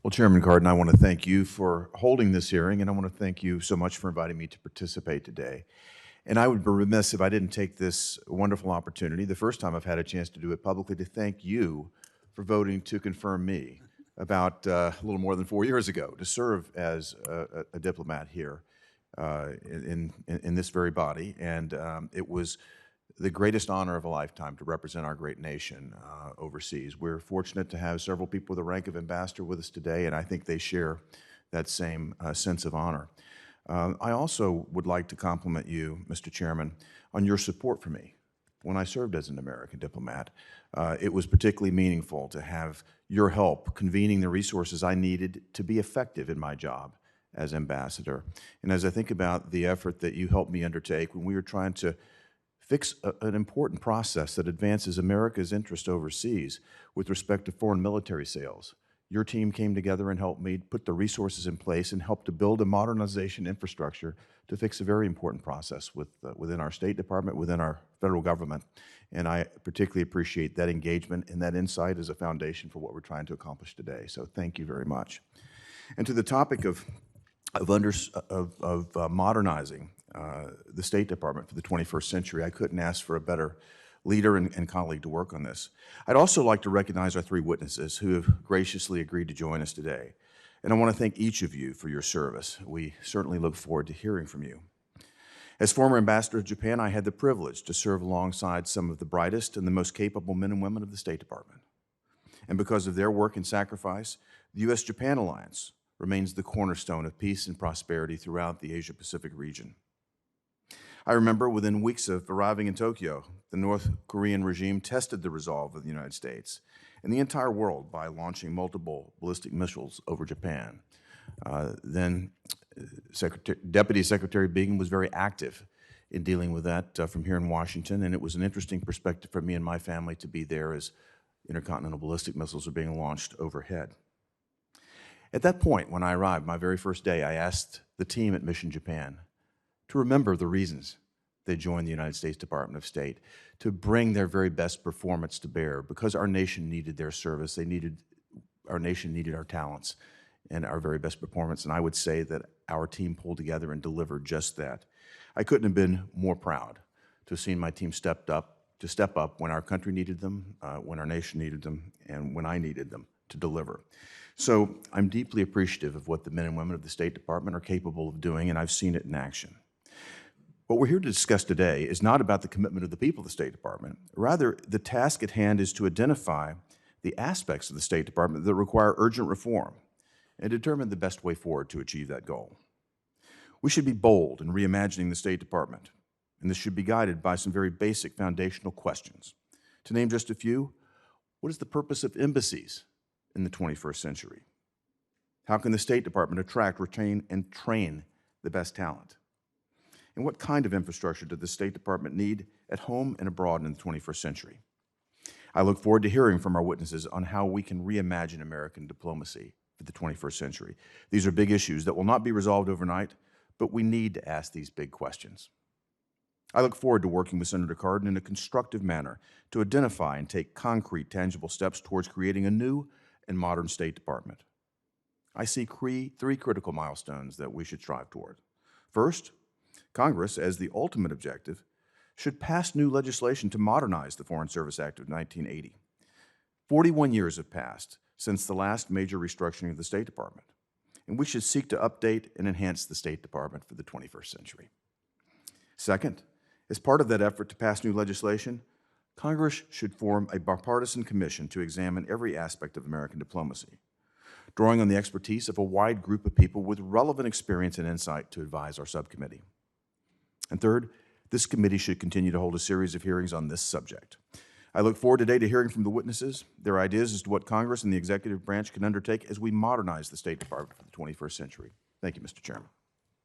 Well, Chairman Cardin, I want to thank you for holding this hearing, and I want to thank you so much for inviting me to participate today. And I would be remiss if I didn't take this wonderful opportunity, the first time I've had a chance to do it publicly, to thank you for voting to confirm me about a little more than 4 years ago to serve as a diplomat here in this very body. And it was the greatest honor of a lifetime to represent our great nation overseas. We're fortunate to have several people with the rank of ambassador with us today, and I think they share that same sense of honor. I also would like to compliment you, Mr. Chairman, on your support for me when I served as an American diplomat. It was particularly meaningful to have your help convening the resources I needed to be effective in my job as ambassador. And as I think about the effort that you helped me undertake when we were trying to fix an important process that advances America's interest overseas with respect to foreign military sales, your team came together and helped me put the resources in place and helped to build a modernization infrastructure to fix a very important process within our State Department, within our federal government. And I particularly appreciate that engagement and that insight as a foundation for what we're trying to accomplish today. So thank you very much. And to the topic of modernizing the State Department for the 21st century, I couldn't ask for a better leader and colleague to work on this. I'd also like to recognize our three witnesses who have graciously agreed to join us today. And I want to thank each of you for your service. We certainly look forward to hearing from you. As former ambassador to Japan, I had the privilege to serve alongside some of the brightest and the most capable men and women of the State Department. And because of their work and sacrifice, the U.S.-Japan alliance remains the cornerstone of peace and prosperity throughout the Asia-Pacific region. I remember within weeks of arriving in Tokyo, the North Korean regime tested the resolve of the United States and the entire world by launching multiple ballistic missiles over Japan. Then Deputy Secretary Begum was very active in dealing with that from here in Washington, and it was an interesting perspective for me and my family to be there as intercontinental ballistic missiles are being launched overhead. At that point, when I arrived, my very first day, I asked the team at Mission Japan to remember the reasons they joined the United States Department of State, to bring their very best performance to bear, because our nation needed their service. Our nation needed our talents and our very best performance, and I would say that our team pulled together and delivered just that. I couldn't have been more proud to have seen my team step up when our country needed them, when our nation needed them, and when I needed them to deliver. So I'm deeply appreciative of what the men and women of the State Department are capable of doing, and I've seen it in action. What we're here to discuss today is not about the commitment of the people of the State Department. Rather, the task at hand is to identify the aspects of the State Department that require urgent reform and determine the best way forward to achieve that goal. We should be bold in reimagining the State Department, and this should be guided by some very basic foundational questions. To name just a few, what is the purpose of embassies in the 21st century? How can the State Department attract, retain, and train the best talent? And what kind of infrastructure does the State Department need at home and abroad in the 21st century? I look forward to hearing from our witnesses on how we can reimagine American diplomacy for the 21st century. These are big issues that will not be resolved overnight, but we need to ask these big questions. I look forward to working with Senator Cardin in a constructive manner to identify and take concrete, tangible steps towards creating a new and modern State Department. I see three critical milestones that we should strive toward. First, Congress, as the ultimate objective, should pass new legislation to modernize the Foreign Service Act of 1980. 41 years have passed since the last major restructuring of the State Department, and we should seek to update and enhance the State Department for the 21st century. Second, as part of that effort to pass new legislation, Congress should form a bipartisan commission to examine every aspect of American diplomacy, drawing on the expertise of a wide group of people with relevant experience and insight to advise our subcommittee. And third, this committee should continue to hold a series of hearings on this subject. I look forward today to hearing from the witnesses their ideas as to what Congress and the executive branch can undertake as we modernize the State Department for the 21st century. Thank you, Mr. Chairman.